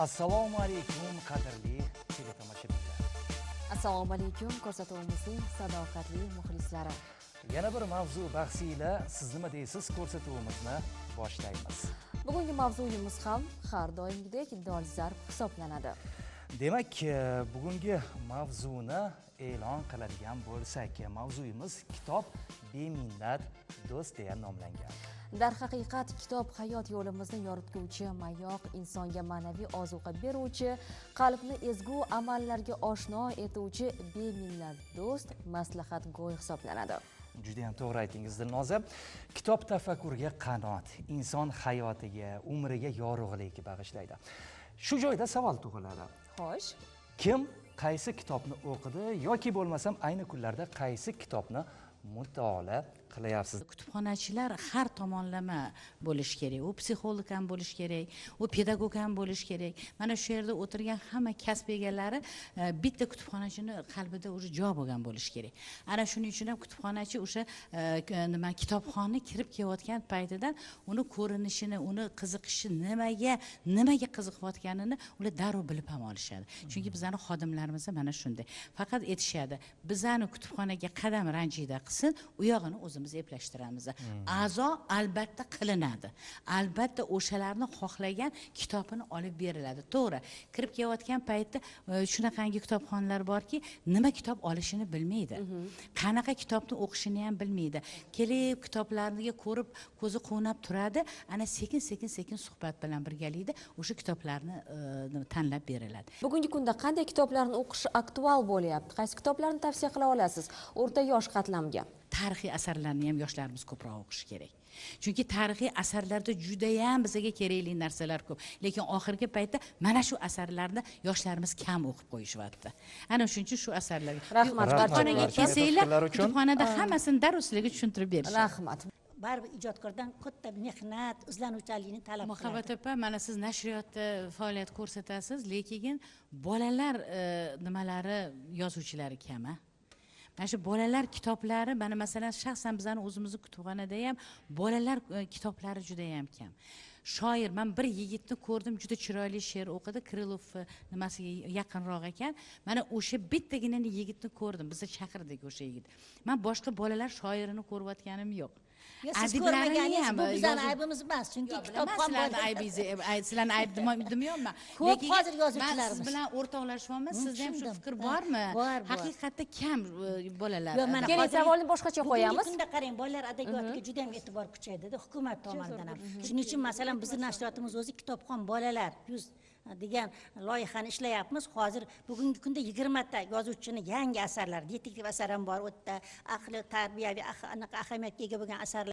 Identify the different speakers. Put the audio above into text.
Speaker 1: Assalomu alaykum qadrli teletomoshabinlar.
Speaker 2: Assalomu alaykum ko'rsatuvimizning sadoqatli muxlislari.
Speaker 1: Yana bir mavzu bahsiyla siz nima deysiz ko'rsatuvimizni boshlaymiz.
Speaker 2: Bugungi mavzuyimiz ham har doimgidek dolzarb hisoblanadi.
Speaker 1: Demak, bugungi mavzuni e'lon qiladigan bo'lsak, mavzuyimiz kitob beminnat do'st deya nomlangan.
Speaker 2: Darhaqiqat kitob hayot yo'limizni yorituvchi mayoq, insonga ma'naviy ozuqa beruvchi, qalbni ezgu amallarga oshno etuvchi beminnat do'st, maslahatgo'y hisoblanadi.
Speaker 1: Juda ham to'g'ri aytingiz Dilnoza. Kitob tafakkurga qanot, inson hayotiga, umriga yorug'lik bag'ishlaydi. Shu joyda savol tug'iladi.
Speaker 2: Xo'sh,
Speaker 1: Kim qaysi kitobni o'qidi yoki bo'lmasam ayni kunlarda qaysi kitobni mutolaa qilyapsiz?
Speaker 3: Kutubxonachilar har tomonlama bo'lish kerak. U psixolog ham bo'lish kerak, u pedagog ham bo'lish kerak. Mana shu yerda o'tirgan hamma kasb egalari bitta kutubxonachini qalbida o'sha joy bo'lgan bo'lish kerak. Ana shuning uchun ham kutubxonachi o'sha kitobxonni kirib kelayotgan paytidan uni ko'rinishini, uni qiziqishi nimaga qiziqayotganini ular darrov bilib ham olishadi. Chunki bizning xodimlarimiz mana shunday. Faqat aytishadi, bizani kutubxonaga qadam ranjida qilsin, u yog'ini o'zimiz eplashtiramiz. A'zo albatta qilinadi. Albatta o'shalarni xohlagan kitobini olib beriladi. To'g'ri. Kirib kelayotgan paytda shunaqangi kitobxonlar borki, nima kitob olishini bilmaydi. Qanaqa kitobni o'qishini ham bilmaydi. Kelib kitoblarni ko'rib, ko'zi quvnab turadi, ana sekin suhbat bilan birgalikda o'sha kitoblarni tanlab beriladi.
Speaker 2: bugungi kunda qanday kitoblarni o'qish aktual bo'lyapti? Qaysi kitoblarni tavsiya qila olasiz o'rta yosh qatlamga?
Speaker 3: Tarixiy asarlarni ham yoshlarimiz ko'proq o'qishi kerak. Chunki tarixiy asarlarda juda ham bizga kerakli narsalar ko'p. Lekin oxirgi paytda mana shu asarlarni yoshlarimiz kam o'qib qo'yishyapti. Ana shuning uchun shu asarlarga
Speaker 2: Rahmat,
Speaker 3: kutubxonaga kelsanglar,
Speaker 1: uchun.
Speaker 3: kutubxonada hammasini darrov sizlarga tushuntirib berishadi.
Speaker 2: Rahmat.
Speaker 4: Baribir ijodkordan katta mehnat, izlanuvchanlikni talab qiladi.
Speaker 3: Muhabbat opa, mana siz nashriyotda faoliyat ko'rsatasiz, lekin bolalar nimalari yozuvchilari kam. Mana shu bolalar kitoblari, mana masalan shaxsan bizning o'zimizning kutubxonada ham bolalar kitoblari juda ham kam. Shoir, men bir yigitni ko'rdim, juda chiroyli she'r o'qidi, Krylov nimasiga yaqinroq ekan. Mana o'sha bittagina yigitni ko'rdim, biz chaqirdik o'sha yigit. Men boshqa bolalar shoirini ko'rayotganim yo'q.
Speaker 4: Siz ko'rmaganingiz bu bizning aybimiz emas, chunki kitobxon
Speaker 3: sizlarni ayb demayapman.
Speaker 4: Ko'p hozir yozuvchilarimiz.
Speaker 3: Siz bilan o'rtoqlashmoqman, sizda ham shu fikr bormi?
Speaker 4: Bor.
Speaker 3: Haqiqatda kam bolalar.
Speaker 4: Yo'q, mana
Speaker 2: Keling, savolni boshqacha qo'yamiz.
Speaker 4: Bugungi kunda qarang, bolalar adabiyotiga juda ham e'tibor kuchaydi-da, hukumat tomonidan ham. Shuning uchun masalan bizning nashriyotimiz o'zi kitobxon bolalar 100 degan loyihani ishlayapmiz. Hozir bugungi kunda 20 ta yozuvchini yangi asarlar, detektiv asar ham bor, o'tda aqli, tarbiyaviy, anaqa ahamiyatga ega bo'lgan asarlar